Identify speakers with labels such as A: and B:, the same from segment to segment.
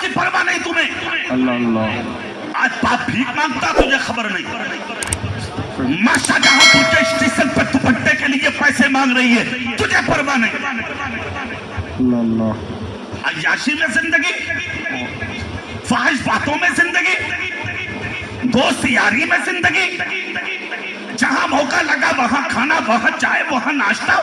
A: की परवाह नहीं तुम्हें।
B: अल्लाह अल्लाह।
A: आज बाप भीख मांगता तुझे खबर नहीं। माँ शाहजहांपुर के स्टेशन पर दुपट्टे के लिए पैसे मांग रही है, तुझे परवाह नहीं।
B: अल्लाह अल्लाह।
A: अय्याशी में जिंदगी, ख्वाहिश बातों में जिंदगी, दोस्त यारी में जिंदगी, जहां मौका लगा वहां खाना, वहां चाय, वहां नाश्ता,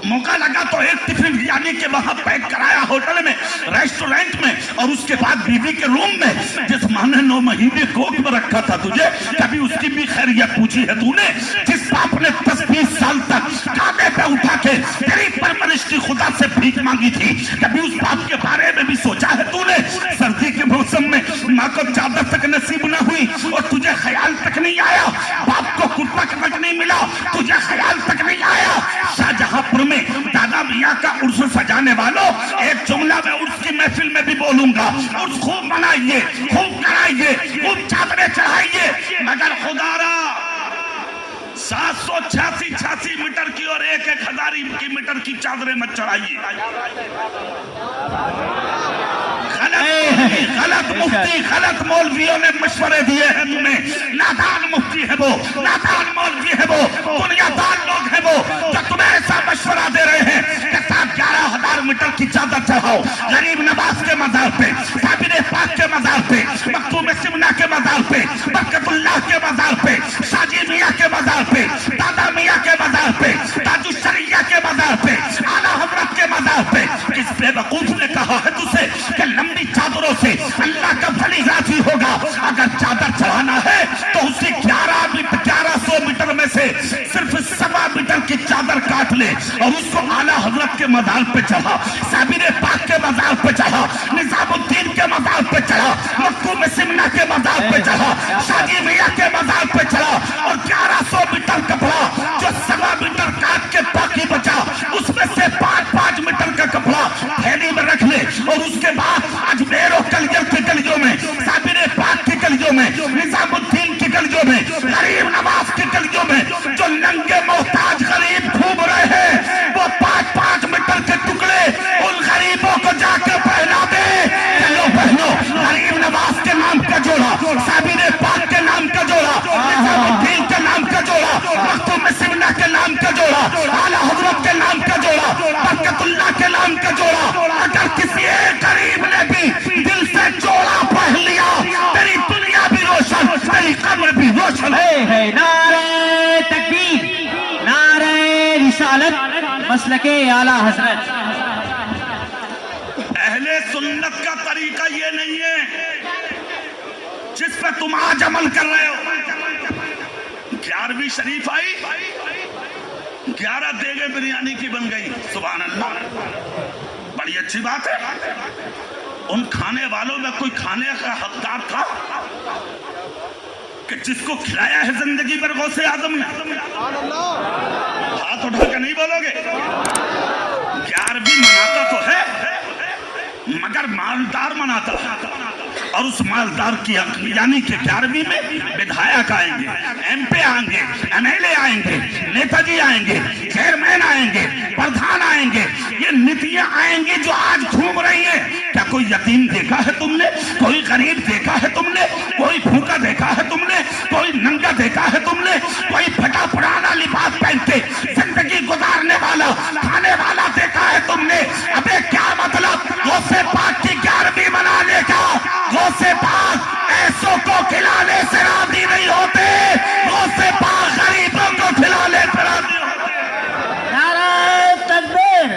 A: मौका लगा तो एक टिफिन यानी कि वहां पैक कराया होटल में, रेस्टोरेंट में, और उसके बाद बीवी के रूम में। जिस माँ ने 9 महीने कोख में रखा था तुझे, कभी उसकी भी खैरियत पूछी है तूने? जिस बाप ने 10-20 साल तक कांधे पे उठा के तेरी परवरिश की खुदा से भीख मांगी थी, कभी उस बाप के बारे में भी सोचा है तूने? सर्दी के मौसम में माँ को चादर तक नसीब न हुई और तुझे ख्याल तक नहीं आया, बाप को कुर्ता तक नहीं मिला, तुझे ख्याल तक नहीं आया। शाहजहांपुर में दादा मियाँ का उर्स सजाने वालों, एक जुमला में उर्स की महफिल में भी बोलूंगा, उर्स खूब मनाइए, खूब कराइए, खूब चादरें चढ़ाइए, मगर खुदारा 786 मीटर की और 1000 की मीटर की चादरें मत चढ़ाइए। गलत मुफ्ती, गलत मौलवियों ने मशवरे दिए हैं तुम्हें। नादान मुफ्ती है वो, नादान मौलवी है वो, दुनियादार लोग हैं वो, जो तुम्हें ऐसा मशवरा दे रहे हैं कि 11,000 मीटर की चादर चढ़ाओ गरीब नवाज के मजार पे, साबिर पाक के मजार पे, मखदूम सिमना के मजार पे, बरकतुल्लाह के मजार पे, शाजी मियाँ के मजार पे, दादा मियाँ के मजार पे, ताजुशरिया के मजार पे, आला हजरत के मजार पे। इस बेवकूफ ने कहा है तुझसे कि लंबी चादरों से अल्लाह का वली राजी होगा। अगर चादर चढ़ाना है तो उसी 1100 मीटर में से सिर्फ 1.25 मीटर की चादर काट ले और उसको आला हजरत के मजार पे चढ़ा, साबिर पाक के मजार पे चढ़ा, निजामुद्दीन के मजार पे चढ़ा, मखदूम सिमना के मजार पे चढ़ा, शाजी मियाँ के मजार पे चढ़ा, और 1100 मीटर कपड़ा जो 1.25 मीटर काट के बाकी बचा, उसमें से 5-5 मीटर का कपड़ा थैली में रख ले। और उसके बाद अजमेर और कलगर की गलियों में, साबिर पाक की गलियों में, निजामुद्दीन की गलियों में, गरीब नवाज की गलियों में जो नंगे मोहताज गरीब घूम रहे हैं, वो 5-5 मीटर के टुकड़े उन गरीबों को जाकर पहना दे। चलो बहनों, गरीब नवाज के नाम का जोड़ा, साबिर पाक के नाम का जोड़ा, निजामुद्दीन के नाम का जोड़ा, मखदूम सिमना के नाम का जोड़ा, आला हजरत के नाम का जोड़ा, बरकतुल्लाह के नाम का जोड़ा, अगर किसी एक गरीब ने भी दिल से जोड़ा पहन लिया, तेरी दुनिया भी रोशन, तेरी कब्र भी रोशन है।
C: नारे तकबीर, नारे रिसालत, मसलके आला हजरत।
A: अहले सुन्नत का तरीका ये नहीं है जिस पर तुम आज अमल कर रहे हो। 11वीं शरीफ आई, 11 देगे बिरयानी की बन गई, सुभान अल्लाह, बड़ी अच्छी बात है। उन खाने वालों में कोई खाने का हकदार था कि जिसको खिलाया है जिंदगी पर गौसे आजम ने? हाथ उठा के नहीं बोलोगे? 11वीं मनाता तो है मगर मालदार मनाता, और उस मालदार की यानी कि 11वीं में विधायक आएंगे, MP आएंगे, MLA आएंगे, नेताजी आएंगे, चेयरमैन आएंगे, प्रधान आएंगे, ये नीतियां आएंगी जो आज घूम रही है। क्या कोई यतीम देखा है तुमने? कोई गरीब देखा है तुमने? कोई भूखा देखा है तुमने? कोई नंगा देखा है तुमने? कोई फटा पुराना लिबास पहन के जिंदगी गुजारने वाला, खाने वाला देखा है तुमने? अबे क्या मतलब गौसे पाक की 11वीं मनाने का? गौसे पाक ऐसों को खिलाने से राजी नहीं होते, गौसे पाक गरीबों को खिलाने से राजी होते।
C: नारे तकबीर,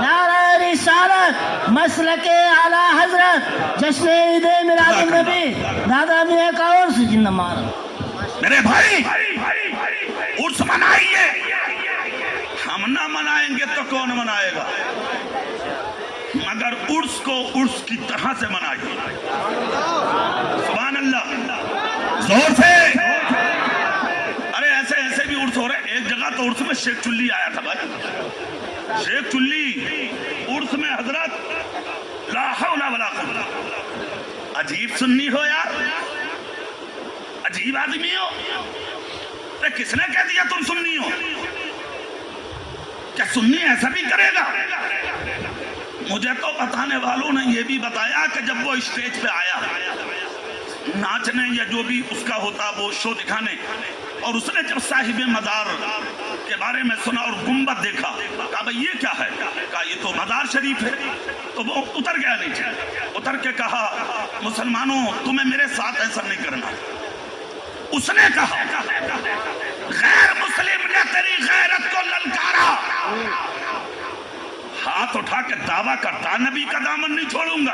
C: नारे रिसालत, मसलके आला हजरत, जश्न ईद मिलाद नबी, दादा मियाँ का उर्स जिंदाबाद।
A: मेरे भाई उर्स मनाइए, हम ना मनाएंगे तो कौन मनाएगा? मगर उर्स को उर्स की तरह से मनाइए, सुभान अल्लाह, जोर से। अरे ऐसे ऐसे भी उर्स हो रहे। एक जगह तो उर्स में शेख चुल्ली आया था भाई, शेख चुल्ली उर्स में हजरत, ला हौला वला कुव्वता। अजीब सुन्नी हो यार, अजीब आदमी हो। अरे किसने कह दिया तुम सुन्नी हो? क्या सुन्नी ऐसा भी करेगा? مجھے تو بتانے والوں نے یہ بھی بتایا کہ جب وہ اسٹیج پہ آیا ناچنے یا جو بھی اس کا ہوتا وہ شو دکھانے، اور اس نے جب صاحب مزار کے بارے میں سنا اور گنبد دیکھا، کہا بھئی یہ کیا ہے؟ کہا یہ تو مزار شریف ہے۔ تو وہ اتر گیا نیچے، اتر کے کہا مسلمانوں تمہیں میرے ساتھ ایسا نہیں کرنا۔ اس نے کہا غیر مسلم نے تیری غیرت کو للکارا، ہاتھ اٹھا کے دعویٰ کرتا نبی کا دامن نہیں چھوڑوں گا،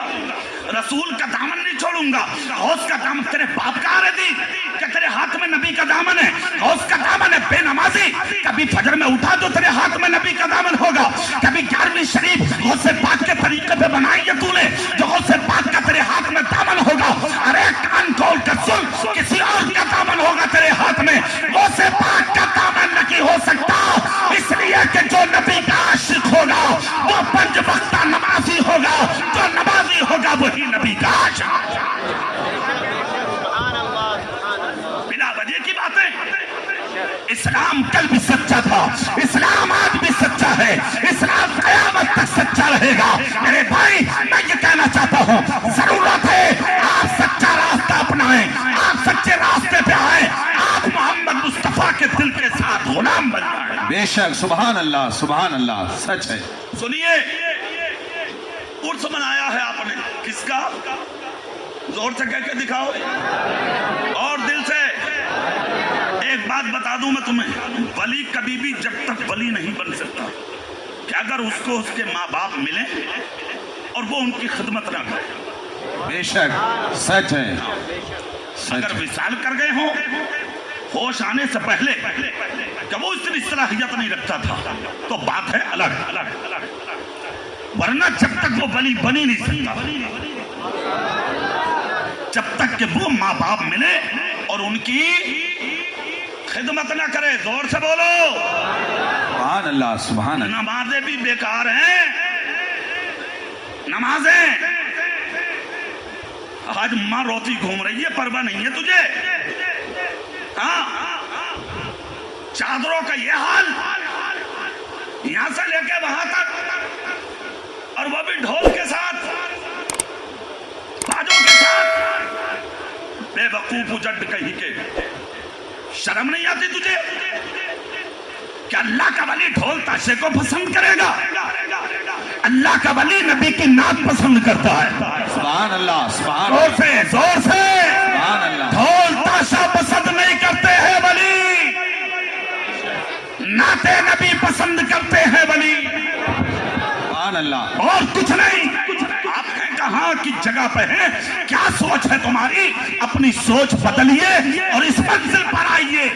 A: رسول کا دامن نہیں چھوڑوں گا، غوث کا دامن تیرے باپ کا آردی کہ تیرے ہاتھ میں نبی کا دامن ہے، غوث کا دامن ہے بے نمازی، کبھی فجر میں اٹھا تو تیرے ہاتھ میں نبی کا دامن ہوگا، کبھی 11ویں شریف غوث پاک کے طریقے پہ بنائی ہے تو نے جو غوث پاک کا تیرے ہاتھ میں دامن ہوگا۔ ارے کان کھول کر سن، کسی اور کا دامن ہوگا تیرے ہاتھ میں، غوث پاک کا دامن نہیں ہو سکتا، اس لیے کہ جو نبی کا عاشق ہوگا وہ 5 وقتہ نمازی ہوگا، جو نمازی ہوگا وہی نبی کا عاشق۔ بلا وجہ کی باتیں، اسلام کل بھی سچا تھا، اسلام آج بھی سچا ہے، اسلام قیامت تک سچا رہے گا۔ میرے بھائی میں یہ کہنا چاہتا ہوں ضرورت ہے آپ سچا راستہ اپنائیں، آپ سچے راستے پہ آئیں، آپ محمد مصطفیٰ کے دل کے ساتھ غلام بن جائیں۔
B: بے شک، سبحان اللہ سبحان اللہ، سچ ہے۔
A: سنیے عرس منایا ہے آپ نے، کس کا؟ زور سے کہہ کے دکھاؤ اور دل سے۔ ایک بات بتا دوں میں تمہیں، ولی کبھی بھی جب تک ولی نہیں بن سکتا کہ اگر اس کو اس کے ماں باپ ملیں اور وہ ان کی خدمت نہ کرے۔
B: بے شک سچ ہے،
A: اگر وصال کر گئے ہوں ہوش آنے سے پہلے کہ وہ اتنی صلاحیت نہیں رکھتا تھا تو بات ہے الگ، ورنہ جب تک وہ ولی بنی نہیں سکتا، جب تک کہ وہ ماں باپ ملے اور ان کی خدمت نہ کرے۔ زور سے بولو،
B: سبحان اللہ سبحان اللہ۔
A: نمازیں بھی بیکار ہیں، نمازیں آج ماں روتی گھوم رہی ہے، پرواہ نہیں ہے تجھے؟ ہاں، چادروں کا یہ حال، یہاں سے لے کے وہاں تک، اور وہ بھی ڈھول کے ساتھ، باجوں کے ساتھ، بے وقوف اجڑ کہیں کے۔ شرم نہیں آتی تجھے کہ اللہ کا ولی ڈھول تاشے کو پسند کرے گا؟ اللہ کا ولی نبی کی نعت پسند کرتا ہے۔
B: سبحان اللہ سبحان
A: زور
B: اللہ
A: سے، زور سے،
B: سبحان اللہ۔
A: ڈھول تاشا پسند نہیں کرتے ہیں ولی، نعت نبی پسند کرتے ہیں ولی،
B: سبحان اللہ۔
A: اور کچھ نہیں۔ آپ ہیں کہاں کی جگہ پہ ہیں؟ کیا سوچ ہے تمہاری؟ اپنی سوچ بدلیے اور اس منزل پر آئیے،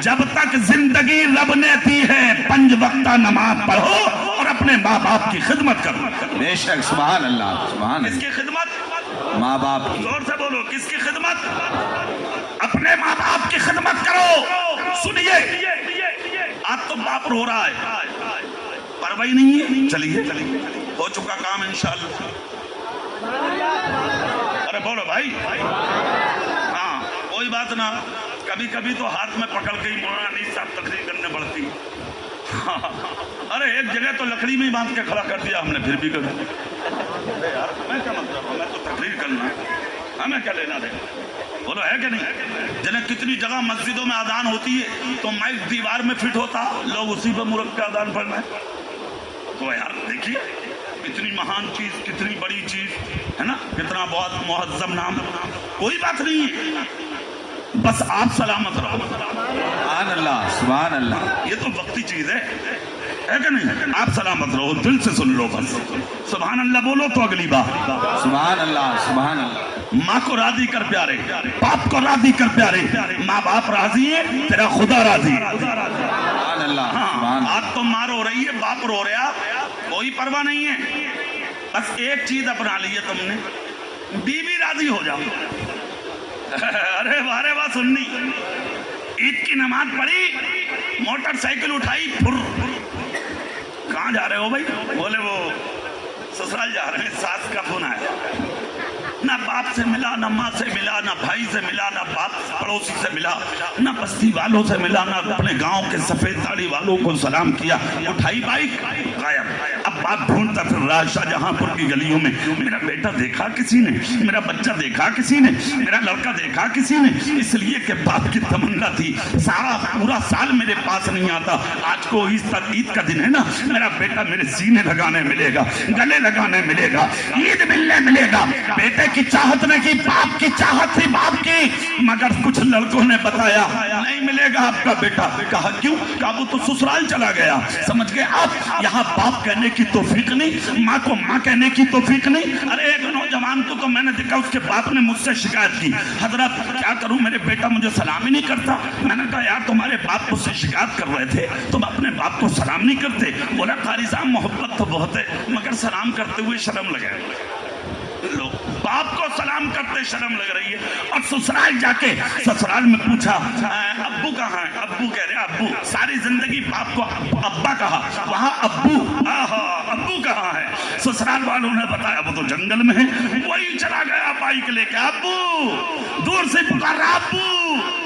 A: جب تک زندگی رب نے دی ہے 5 وقتہ نماز پڑھو اور اپنے ماں باپ کی خدمت کرو۔
B: بے شک، سبحان اللہ سبحان
A: کس
B: اللہ۔
A: کی خدمت؟
B: ماں باپ کی۔
A: زور سے بولو، کس کی خدمت؟ اپنے ماں باپ کی خدمت کرو۔ سنیے، اب تو باپ رو رہا ہے، پرواہی نہیں ہے، چلیے ہو چکا کام انشاءاللہ۔ ارے بولو بھائی، ہاں کوئی بات نہ، کبھی کبھی تو ہاتھ میں پکڑ کے ہی مولانا انیس صاحب تقریر کرنے پڑتی۔ ارے ایک جگہ تو لکڑی میں ہی باندھ کے کھڑا کر دیا ہم نے، پھر بھی کر دیا یار، ہمیں کیا مطلب، ہمیں تو تقریر کرنا، ہمیں کیا لینا دینا، بولو ہے کہ نہیں؟ جنہیں کتنی جگہ مسجدوں میں اذان ہوتی ہے تو مائک دیوار میں فٹ ہوتا، لوگ اسی پہ مرک کے اذان پڑھنا ہے۔ تو یار دیکھیے کتنی مہان چیز، کتنی بڑی چیز ہے نا، کتنا بہت مہذب نام، کوئی بات نہیں ہے، بس آپ سلامت رہو۔
B: سبحان اللہ سبحان اللہ۔
A: یہ تو وقتی چیز ہے کہ نہیں؟ آپ سلامت رہو، دل سے سن لو بس، سبحان اللہ بولو تو اگلی بار۔
B: سبحان اللہ سبحان اللہ۔
A: ماں کو راضی کر پیارے، باپ کو راضی کر پیارے، ماں باپ راضی ہے تیرا خدا راضی ہے۔
B: سبحان اللہ سبحان
A: ہاں،
B: اللہ۔
A: آج تو ماں رو رہی ہے، باپ رو رہا، کوئی پرواہ نہیں ہے، بس ایک چیز اپنا لی ہے تم نے، بیوی راضی ہو جاؤ۔ ارے بارے بات سننی، عید کی نماز پڑھی، موٹر سائیکل اٹھائی، کہاں جا رہے ہو بھائی؟ بولے وہ سسرال جا رہے ہیں، ساس کا فون آیا، نہ باپ سے ملا، نہ ماں سے ملا، نہ بھائی سے ملا، نہ باپ پڑوسی سے ملا، نہ بستی والوں سے ملا، نہ اپنے گاؤں کے سفید داڑھی والوں کو سلام کیا، اٹھائی بائک غائب۔ اب बाप ढूंढता फिर रहा शाहजहां पुर की गलियों में, मेरा बेटा देखा किसी ने, मेरा बच्चा देखा किसी ने, मेरा लड़का देखा किसी ने। इसलिए कि बाप की तमन्ना थी, सारा पूरा साल मेरे पास नहीं आता, आज को ईद का दिन है ना, मेरा बेटा मेरे सीने लगाने मिलेगा, गले लगाने मिलेगा, ईद मिलने मिलेगा। बेटे की चाहत नहीं की, बाप की चाहत थी बाप की। मगर कुछ लड़कों ने बताया नहीं मिलेगा आपका बेटा। कहा क्यों? कहा वो तो ससुराल चला गया। समझ गए आप? यहाँ बाप कहने की तौफीक नहीं, माँ को माँ कहने की तौफीक नहीं। अरे एक नौजवान को तो मैंने देखा, उसके बाप ने मुझसे शिकायत की, हजरत क्या करूं, मेरे बेटा मुझे सलाम ही नहीं करता। मैंने कहा यार तुम्हारे बाप मुझसे शिकायत कर रहे थे, तुम अपने बाप को सलाम नहीं करते। बोला कारी साहब मोहब्बत तो बहुत है, मगर सलाम करते हुए शर्म लगे। लो, बाप को सलाम करते शर्म लग रही है। और ससुराल जाके ससुराल में पूछा अब्बू कहाँ है? अब्बू कह रहे अब्बू, सारी जिंदगी बाप को अब्बा कहा, वहाँ अब्बू, अब्बू कहाँ है? ससुराल वालों ने बताया वो तो जंगल में है। वही चला गया बाइक लेके, अब्बू, दूर से पुकार रहा अब्बू।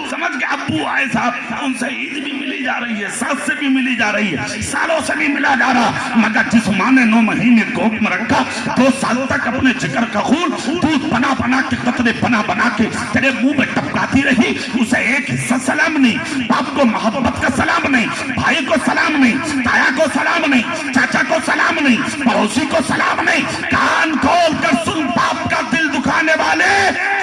A: समझ गए? अब्बू आए साहब, उनसे ईद भी मिली जा रही है, सास से भी मिली जा रही है, सालों से भी मिला जा रहा। मगर जिस माँ ने 9 महीने गोद में रखा, 2 साल तक अपने जिगर का खून दूध बना बना के, कतरे बना बना के तेरे मुंह में टपकाती रही, उसे एक हिस्सा सलाम नहीं, बाप को मोहब्बत का सलाम नहीं, भाई को सलाम नहीं, ताया को सलाम नहीं, चाचा को सलाम नहीं, पड़ोसी को सलाम नहीं। कान खोल कर सुन, बाप का दिल दुखाने वाले,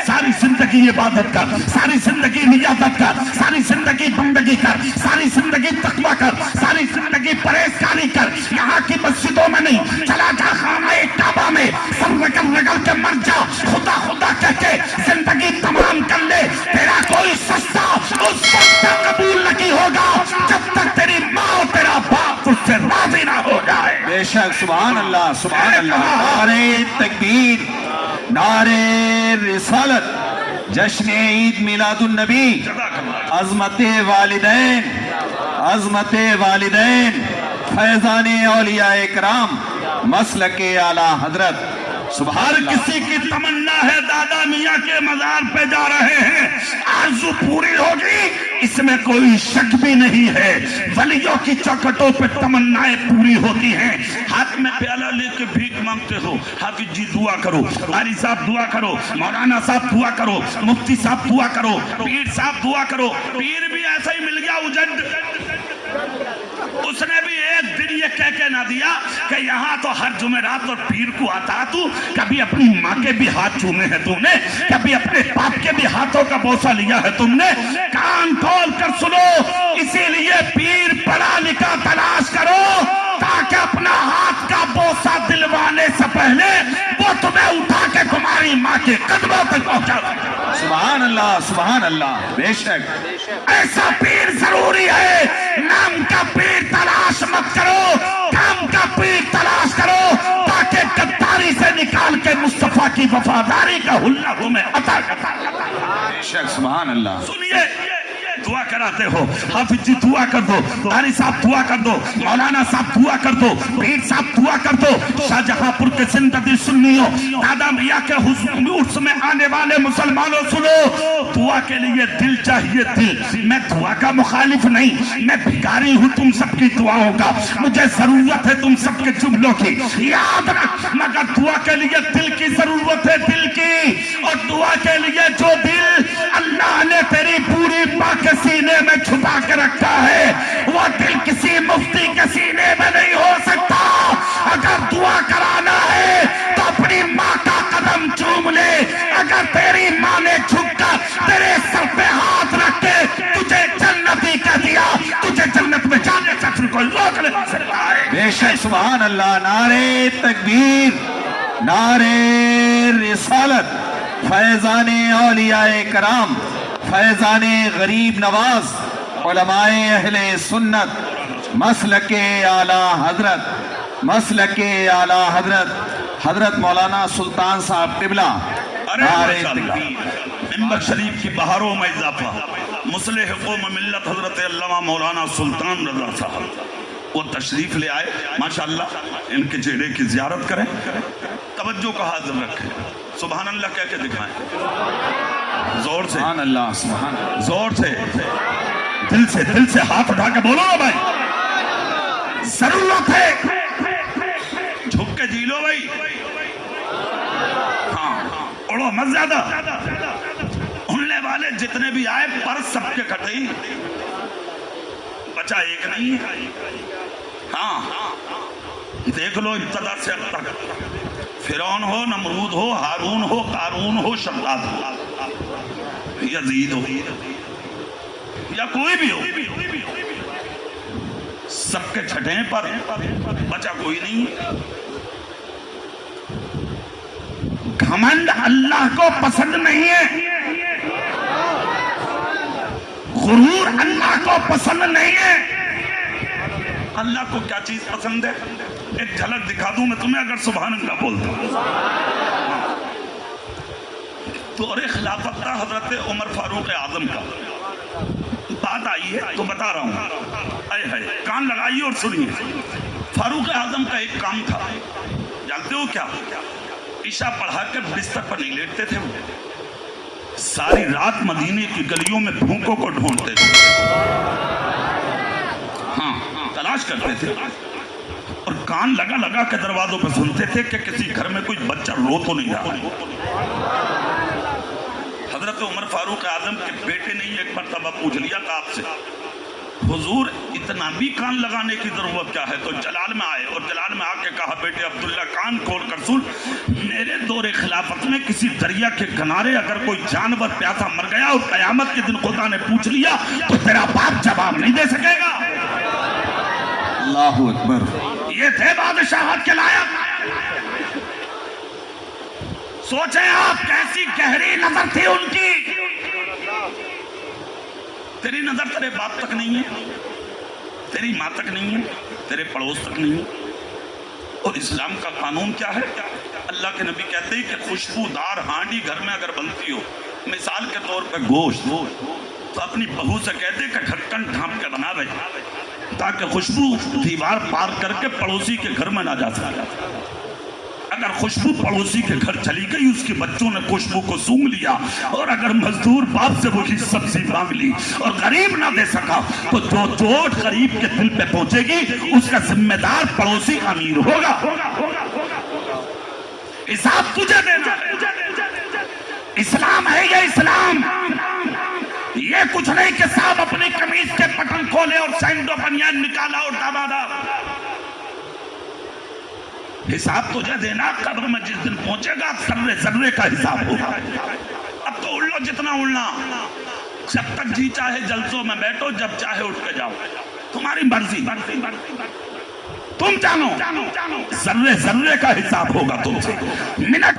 A: सारी जिंदगी इबादत कर, सारी जिंदगी नियादत कर, सारी जिंदगी बंदगी कर, सारी जिंदगी तकवा कर, सारी जिंदगी परहेजगारी कर। यहाँ की मस्जिदों में नहीं, चला जा खाना काबा में, सब रगड़ के मर जा, खुदा खुदा कह के जिंदगी तमाम कर ले। तेरा कोई सस्ता उस वक्त तक कबूल नहीं होगा जब तक तेरी माँ और तेरा बाप उससे राजी ना हो जाए।
B: बेशक, सुभान अल्लाह, सुभान अल्लाह। नारे तकबीर, नारे रिसालत, जश्न ईद मिलादुन नबी, अजमत वालिदैन, अजमत वालिदैन, फैजान औलिया इकराम, मसलक आला हजरत।
A: हर किसी की तमन्ना है दादा मियाँ के मजार पे जा रहे हैं, आरज़ू पूरी होगी, इसमें कोई शक भी नहीं है। वलियों की चौखटों पे तमन्नाएं पूरी होती हैं। हाथ में प्याला लेके भीख मांगते हो, हाफिज जी दुआ करो, कारी साहब दुआ करो, मौलाना साहब दुआ करो, मुफ्ती साहब दुआ करो, पीर साहब दुआ करो। पीर भी ऐसा ही मिल गया उजड़, उसने भी एक दिन ये कह के ना दिया कि यहाँ तो हर जुमेरात और पीर को आता तू, कभी अपनी माँ के भी हाथ चूमे हैं तुमने, कभी अपने बाप के भी हाथों का बोसा लिया है तुमने। कान खोल कर सुनो, इसीलिए पीर पढ़ा लिखा तलाश करो, ताकि अपना हाथ का बोसा दिलवाने से पहले वो तुम्हें उठा के तुम्हारी माँ के कदमों तक पहुंचा।
B: सुभान अल्लाह, सुभान अल्लाह। बेशक
A: ऐसा पीर जरूरी है। नाम का पीर तलाश मत करो, काम का पीर तलाश करो, ताकि गद्दारी से निकाल के मुस्तफा की वफादारी का हुल्ला तुम्हें अता करता।
B: बेशक, सुभान अल्लाह।
A: सुनिए, दुआ कराते हो, हाफिज जी दुआ कर दो, कारी साहब दुआ कर दो, मौलाना साहब दुआ कर दो, पीर साहब दुआ कर दो, शाहजहांपुर के जिंदगी सुन्नियों, दादा मियाँ के उर्स में आने वाले मुसलमानों सुनो, दुआ के लिए दिल चाहिए, दिल। मैं दुआ का मुखालिफ नहीं, मैं भिखारी हूँ तुम सबकी दुआओं का, मुझे जरूरत है तुम सबके जुमलों की, याद रख। मगर दुआ के लिए दिल की जरूरत है, दिल की। और दुआ के लिए जो दिल अल्लाह ने तेरी पूरी पाक के सीने में छुपा के रखा है, वो दिल किसी मुफ्ती के सीने में नहीं हो सकता। अगर दुआ कराना है तो अपनी माँ का कदम चूम ले। अगर तेरी माँ ने झुककर तेरे सर पे हाथ रख के तुझे जन्नती कह दिया, तुझे जन्नत में जाने से फिर कोई रोक नहीं सकता है।
B: बेशक, सुभान अल्लाह। नारे तकबीर, नारे रिसालत, फैजान औलिया कराम, फैजान गरीब नवाज, उलमाए अहले सुन्नत, मसलके आला हजरत, मसलके आला हजरत, हजरत मौलाना सुल्तान साहब क़िबला। नारे तकबीर।
A: मिंबर शरीफ की बहारों में इजाफा, मुस्लिह कौम मिल्लत हजरत अल्लामा मौलाना सुल्तान रज़ा साहब वो तशरीफ ले आए। माशाअल्लाह, इनके चेहरे की जियारत करें, तवज्जो का हाजिर रखें, सुभान अल्लाह कह के दिखाएं, जोर से,
B: सुभान अल्लाह, सुभान अल्लाह,
A: जोर से, दिल से हाथ उठा के बोलो ना भाई। जरूरत है पी लो भाई, हाँ उड़ो मत ज्यादा। उड़ने वाले जितने भी आए पर सबके कटे, बचा एक नहीं है। हाँ देख लो इब्तदा से अब तक, फिरौन हो, नमरूद हो, हारून हो, कारून हो, शद्दाद हो, यजीद हो, या कोई भी हो, सबके छठे पर बचा कोई नहीं। घमंड अल्लाह को पसंद नहीं है, गुरूर अल्लाह को पसंद नहीं है। अल्लाह को क्या चीज पसंद है? एक झलक दिखा दूं मैं तुम्हें अगर सुभान अल्लाह बोलता। दौरे खिलाफत था हजरत उमर फारूक आजम का, बात आई है तो बता रहा हूं, आए है कान लगाइए और सुनिए। फारूक आजम का एक काम था, जानते हो क्या? ईशा पढ़ा के बिस्तर पर नहीं लेटते थे वो, सारी रात मदीने की गलियों में भूखों को ढूंढते थे, हाँ तलाश करते थे, और कान लगा लगा के दरवाजों पर सुनते थे कि किसी घर में कोई बच्चा रो तो नहीं रहा। हजरत उमर फारूक आजम के बेटे ने एक मरतबा पूछ लिया था आपसे, हुजूर इतना भी कान लगाने की जरूरत क्या है? तो जलाल में आए और जलाल में आके कहा, बेटे अब्दुल्ला कान खोल कर सुन, मेरे दौरे खिलाफत में किसी दरिया के किनारे अगर कोई जानवर प्यासा मर गया और कयामत के दिन खुदा ने पूछ लिया तो तेरा बाप जवाब नहीं दे सकेगा।
B: अल्लाहु अकबर।
A: ये थे बादशाहत के लायक। सोचे आप कैसी गहरी नजर थी उनकी। तेरी नजर तेरे बाप तक नहीं है, तेरी माँ तक नहीं है, तेरे पड़ोस तक नहीं है। और इस्लाम का कानून क्या है? अल्लाह के नबी कहते हैं कि खुशबूदार हांडी घर में अगर बनती हो, मिसाल के तौर पे गोश्त, तो अपनी बहू से कहते कि ढक्कन ढांप के बनावे, ताकि खुशबू दीवार पार करके पड़ोसी के घर में ना जा सके। अगर खुशबू पड़ोसी के घर चली गई, उसके बच्चों ने खुशबू को सूंघ लिया, और अगर मजदूर बाप से वही सब्जी मांग ली और गरीब ना दे सका, तो जो चोट गरीब के दिल पे पहुंचेगी उसका जिम्मेदार पड़ोसी अमीर होगा। हिसाब तुझे देना। इस्लाम है ये इस्लाम। ये कुछ नहीं कि साहब अपनी कमीज के बटन खोले और सैंडो बनियान निकाला और दबादा। हिसाब तुझे देना, कब्र में जिस दिन पहुंचेगा जर्रे जर्रे का हिसाब होगा। अब तो उड़ लो जितना उड़ना, जब तक जी चाहे जलसों में बैठो, जब चाहे उठ के जाओ, तुम्हारी मर्जी। तुम जानो जर्रे जर्रे का हिसाब होगा तुमसे। मिनट